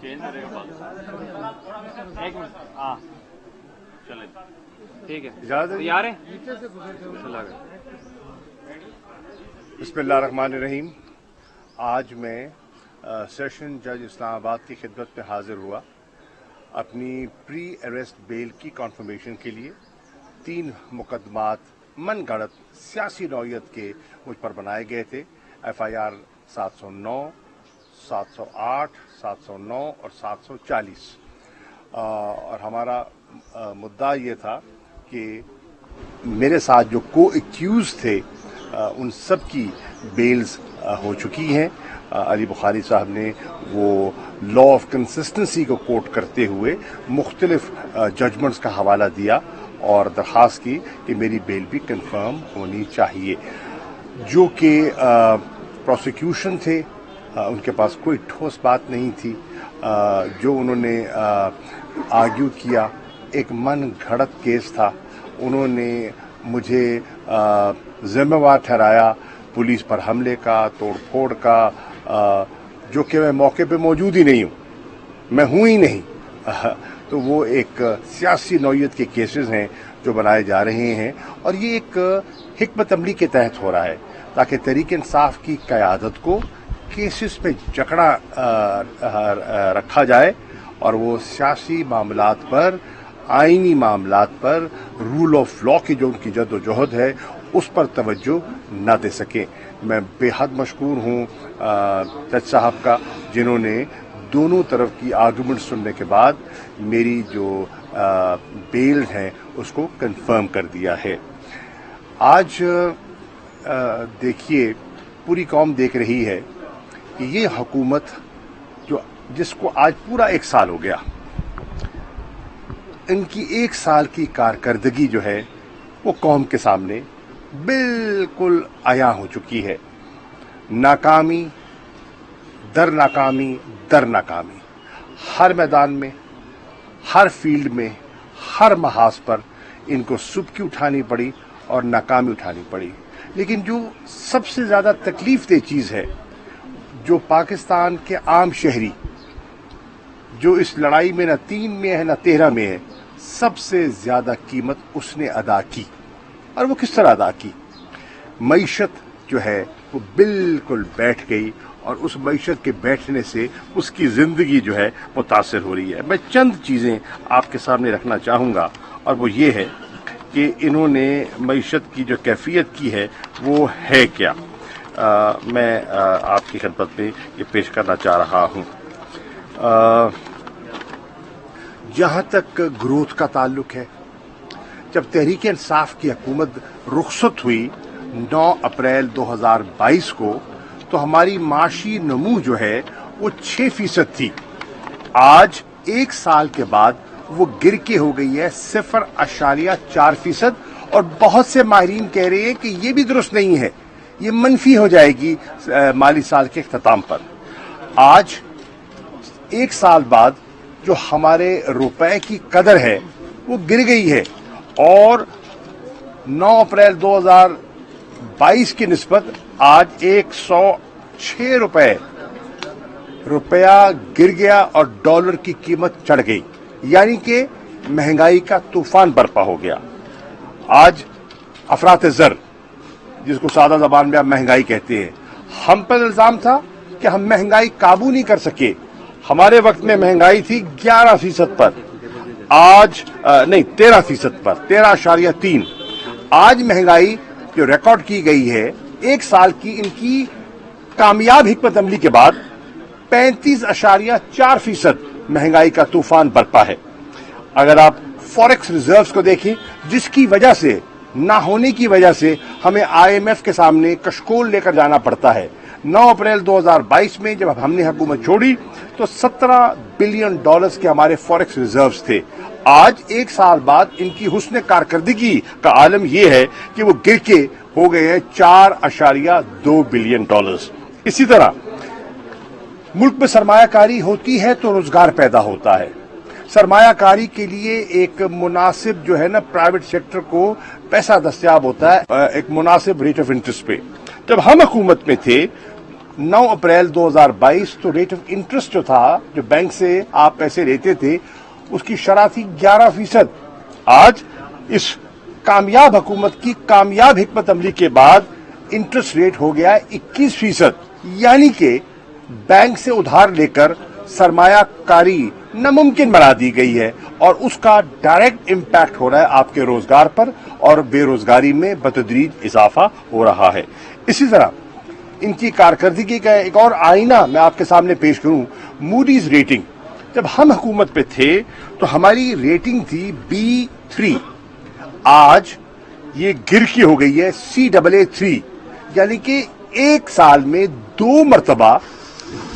ایک منٹ ہاں چلیں ٹھیک ہے تیار ہیں بسم اللہ الرحمن الرحیم. آج میں سیشن جج اسلام آباد کی خدمت میں حاضر ہوا اپنی پری اریسٹ بیل کی کنفرمیشن کے لیے. 3 مقدمات من گھڑت سیاسی نوعیت کے مجھ پر بنائے گئے تھے. FIR 709, 708, 709 اور 740. اور ہمارا مدعا یہ تھا کہ میرے ساتھ جو کو ایکیوز تھے ان سب کی بیلز ہو چکی ہیں. علی بخاری صاحب نے وہ لا آف کنسسٹنسی کو کوٹ کرتے ہوئے مختلف ججمنٹس کا حوالہ دیا اور درخواست کی کہ میری بیل بھی کنفرم ہونی چاہیے. جو کہ پروسیکیوشن تھے ان کے پاس کوئی ٹھوس بات نہیں تھی. جو انہوں نے آرگیو کیا ایک من گھڑت کیس تھا. انہوں نے مجھے ذمہ وار ٹھہرایا پولیس پر حملے کا, توڑ پھوڑ کا, جو کہ میں موقع پہ موجود ہی نہیں ہوں, میں ہوں ہی نہیں. تو وہ ایک سیاسی نوعیت کے کیسز ہیں جو بنائے جا رہے ہیں اور یہ ایک حکمت عملی کے تحت ہو رہا ہے تاکہ تحریک انصاف کی قیادت کو کیسز پہ جکڑا رکھا جائے اور وہ سیاسی معاملات پر, آئینی معاملات پر, رول آف لا کی جو ان کی جد و جہد ہے اس پر توجہ نہ دے سکیں. میں بے حد مشکور ہوں جج صاحب کا جنہوں نے دونوں طرف کی آرگومنٹ سننے کے بعد میری جو بیل ہے اس کو کنفرم کر دیا ہے. آج دیکھیے پوری قوم دیکھ رہی ہے کہ یہ حکومت جس کو آج پورا 1 سال ہو گیا, ان کی 1 سال کی کارکردگی جو ہے وہ قوم کے سامنے بالکل عیاں ہو چکی ہے. ناکامی در ناکامی در ناکامی, ہر میدان میں, ہر فیلڈ میں, ہر محاذ پر ان کو سبکی اٹھانی پڑی اور ناکامی اٹھانی پڑی. لیکن جو سب سے زیادہ تکلیف دہ چیز ہے, جو پاکستان کے عام شہری جو اس لڑائی میں نہ 3 میں ہے نہ 13 میں ہے, سب سے زیادہ قیمت اس نے ادا کی. اور وہ کس طرح ادا کی؟ معیشت جو ہے وہ بالکل بیٹھ گئی اور اس معیشت کے بیٹھنے سے اس کی زندگی جو ہے متاثر ہو رہی ہے. میں چند چیزیں آپ کے سامنے رکھنا چاہوں گا اور وہ یہ ہے کہ انہوں نے معیشت کی جو کیفیت کی ہے وہ ہے کیا. میں آپ کی خدمت میں یہ پیش کرنا چاہ رہا ہوں. جہاں تک گروتھ کا تعلق ہے, جب تحریک انصاف کی حکومت رخصت ہوئی 9 اپریل 2022 کو تو ہماری معاشی نمو جو ہے وہ 6% تھی. آج 1 سال کے بعد وہ گر کے ہو گئی ہے 0.4%. اور بہت سے ماہرین کہہ رہے ہیں کہ یہ بھی درست نہیں ہے, یہ منفی ہو جائے گی مالی سال کے اختتام پر. آج 1 سال بعد جو ہمارے روپے کی قدر ہے وہ گر گئی ہے اور 9 اپریل 2022 کی نسبت آج 106 روپیہ گر گیا اور ڈالر کی قیمت چڑھ گئی. یعنی کہ مہنگائی کا طوفان برپا ہو گیا. آج افراط زر, جس کو سادہ زبان میں آپ مہنگائی کہتے ہیں, ہم پر الزام تھا کہ ہم مہنگائی قابو نہیں کر سکے. ہمارے وقت میں مہنگائی تھی 11% پر, آج نہیں 13% پر, 13.3. آج مہنگائی جو ریکارڈ کی گئی ہے 1 سال کی ان کی کامیاب حکمت عملی کے بعد 35.4% مہنگائی کا طوفان برپا ہے. اگر آپ فوریکس ریزروز کو دیکھیں, جس کی وجہ سے نہ ہونے کی وجہ سے ہمیں IMF کے سامنے کشکول لے کر جانا پڑتا ہے. 9 اپریل 2022 میں جب ہم نے حکومت چھوڑی تو $17 بلین کے ہمارے فوریکس ریزروز تھے. آج 1 سال بعد ان کی حسن کارکردگی کا عالم یہ ہے کہ وہ گر کے ہو گئے ہیں $4.2 بلین. اسی طرح ملک میں سرمایہ کاری ہوتی ہے تو روزگار پیدا ہوتا ہے. سرمایہ کاری کے لیے ایک مناسب جو ہے نا پرائیویٹ سیکٹر کو پیسہ دستیاب ہوتا ہے ایک مناسب ریٹ آف انٹرسٹ پہ. جب ہم حکومت میں تھے 9 अप्रैल 2022 तो रेट ऑफ इंटरेस्ट जो था, जो बैंक से आप पैसे लेते थे, उसकी शरह थी 11%। आज इस कामयाब हुकूमत की कामयाब हिकमत अमली के बाद इंटरेस्ट रेट हो गया 21%। यानी कि बैंक से उधार लेकर सरमायाकारी नामुमकिन बना दी गई है और उसका डायरेक्ट इम्पैक्ट हो रहा है आपके रोजगार पर और बेरोजगारी में बतदरीज इजाफा हो रहा है। इसी तरह इनकी कारकर्दगी का एक और आईना मैं आपके सामने पेश करूं, मूडीज रेटिंग। जब हम हुकूमत पे थे तो हमारी रेटिंग थी B3, आज ये गिर की हो गई है CAA3, यानी कि एक साल में 2 मरतबा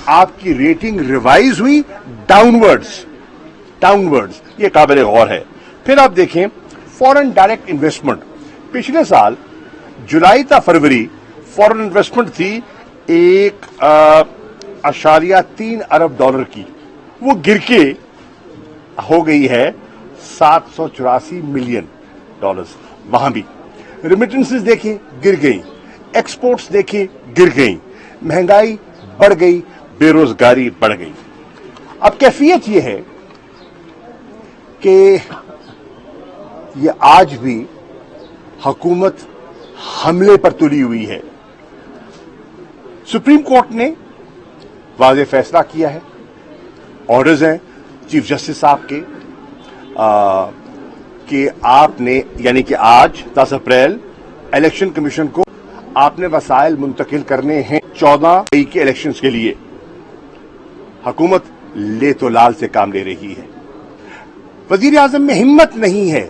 आपकी रेटिंग रिवाइज हुई डाउनवर्ड्स। ये काबिल गौर है। फिर आप देखें फॉरेन डायरेक्ट इन्वेस्टमेंट, पिछले साल जुलाई था फरवरी, फॉरेन इन्वेस्टमेंट थी 1.3 अरब डॉलर की, वो गिर के हो गई है 784 मिलियन डॉलर्स। वहां भी रिमिटेंसेस देखें गिर गई, एक्सपोर्ट्स देखें गिर गई, महंगाई बढ़ गई, बेरोजगारी बढ़ गई। अब कैफियत यह है कि ये आज भी हुकूमत हमले पर तुली हुई है। सुप्रीम कोर्ट ने वाज़े फैसला किया है, ऑर्डर्स हैं चीफ जस्टिस साहब के कि आपने, यानी कि आज 10 अप्रैल इलेक्शन कमीशन को आपने वसाइल मुंतकिल करने हैं 14 मई के इलेक्शंस के लिए। हुकूमत ले तो लाल से काम ले रही है, वजीर आजम में हिम्मत नहीं है,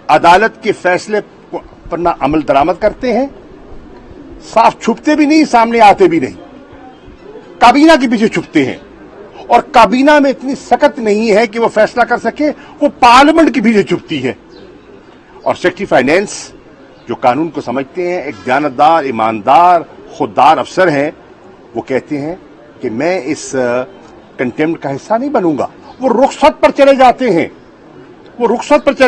अदालत के फैसले पर ना अमल दरामद करते हैं, साफ छुपते भी नहीं, सामने आते भी नहीं, काबीना के पीछे छुपते हैं और काबीना में इतनी सख्त नहीं है कि वो फैसला कर सके, वो पार्लियामेंट के पीछे छुपती है। और सेक्रेटरी फाइनेंस जो कानून को समझते हैं, एक दयानतदार, ईमानदार, खुददार अफसर हैं, वो कहते हैं कि मैं इस कंटेम्प्ट का हिस्सा नहीं बनूंगा। वो रुखसत पर चले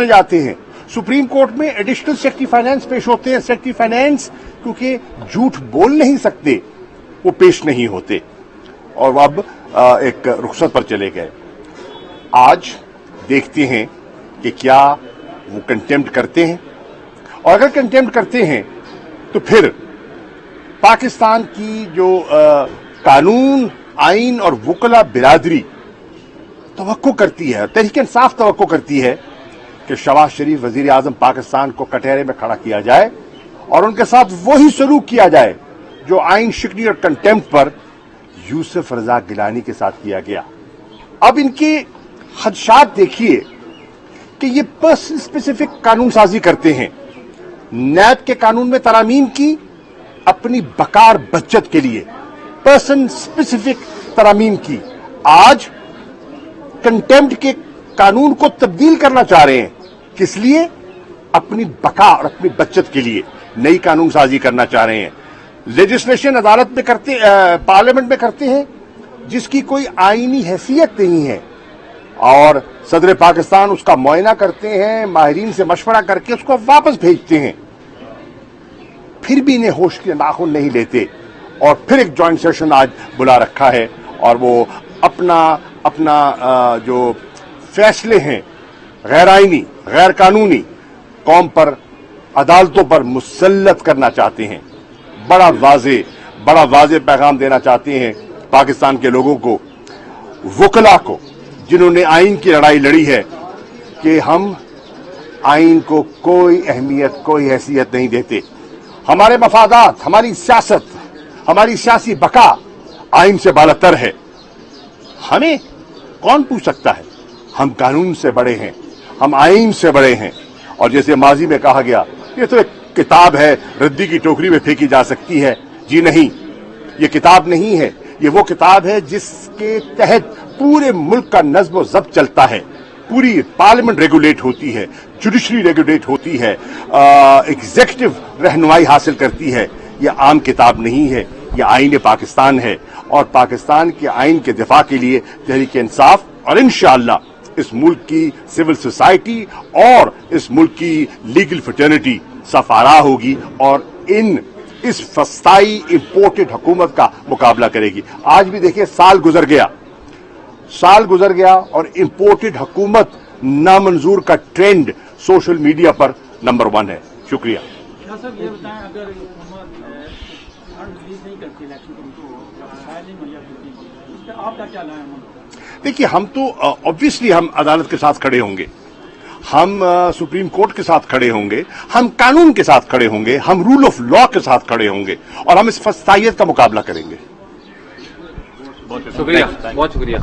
जाते हैं, सुप्रीम कोर्ट में एडिशनल सेक्रेटरी फाइनेंस पेश होते हैं। सेक्रेटरी फाइनेंस क्योंकि झूठ बोल नहीं सकते, वो पेश नहीं होते और वो अब एक रुखसत पर चले गए। आज देखते हैं कि क्या वो कंटेम्प्ट करते हैं, और अगर कंटेम्प्ट करते हैं तो फिर पाकिस्तान की जो कानून, आइन और वकला बिरादरी तवक्को करती है, तहरीक इंसाफ तवक्को करती है कि शहबाज शरीफ वजीर आजम पाकिस्तान को कटहरे में खड़ा किया जाए और उनके साथ वही सलूक किया जाए जो आइन शिकनी और कंटेम्प्ट पर यूसुफ रजा गिलानी के साथ किया गया। अब इनके खदशात देखिए कि ये पर्सन स्पेसिफिक कानून साजी करते हैं। नैब के कानून में तरामीम की अपनी बकार बचत के लिए, पर्सन स्पेसिफिक तरामीम की, आज कंटेम्प्ट के कानून को तब्दील करना चाह रहे हैं। किस लिए? अपनी बका और अपनी बचत के लिए नई कानून साजी करना चाह रहे हैं। लेजिस्लेशन अदालत में करते, पार्लियामेंट में करते हैं जिसकी कोई आईनी हैसियत नहीं है, और सदर पाकिस्तान उसका मुआयना करते हैं, माहिरीन से मशवरा करके उसको वापस भेजते हैं, फिर भी इन्हें होश के नाखून नहीं लेते और फिर एक ज्वाइंट सेशन आज बुला रखा है और वो अपना जो फैसले हैं गैर आईनी, गैर कानूनी, कौम पर, अदालतों पर मुसल्लत करना चाहते हैं। बड़ा वाजे पैगाम देना चाहते हैं पाकिस्तान के लोगों को, वकला को, जिन्होंने आइन की लड़ाई लड़ी है, कि हम आइन को कोई अहमियत, कोई हैसियत नहीं देते। हमारे मफादात, हमारी सियासत, हमारी सियासी बका आइन से बालातर है। हमें कौन पूछ सकता है? हम कानून से बड़े हैं, हम आइन से बड़े हैं। और जैसे माजी में कहा गया, ये तो एक किताब है, रद्दी की टोकरी में फेंकी जा सकती है। जी नहीं, ये किताब नहीं है, ये वो किताब है जिसके तहत पूरे मुल्क का नज्म व ज़ब्त चलता है, पूरी पार्लियामेंट रेगुलेट होती है, जुडिशरी रेगुलेट होती है, एग्जीक्यूटिव रहनुमाई हासिल करती है। ये आम किताब नहीं है, ये आईन पाकिस्तान है और पाकिस्तान के आइन के दिफा के लिए तहरीक इंसाफ और इंशाअल्लाह इस मुल्क की सिविल सोसाइटी और इस मुल्क की लीगल फ्रेटर्निटी सफारा होगी और इन इस फस्ताई इंपोर्टेड हुकूमत का मुकाबला करेगी। आज भी देखिए साल गुजर गया और इंपोर्टेड हुकूमत नामंजूर का ट्रेंड सोशल मीडिया पर नंबर 1 है। शुक्रिया। सर ये बताएं, अगर हुकूमत फंड रिलीज नहीं करती इलेक्शन को, शायद नहीं मुहैया करती, इस पर आपका क्या राय है? देखिए, हम तो ऑब्वियसली हम अदालत के साथ खड़े होंगे, हम सुप्रीम कोर्ट के साथ खड़े होंगे, हम कानून के साथ खड़े होंगे, हम रूल ऑफ लॉ के साथ खड़े होंगे और हम इस फस्तायत का मुकाबला करेंगे। शुक्रिया, बहुत शुक्रिया।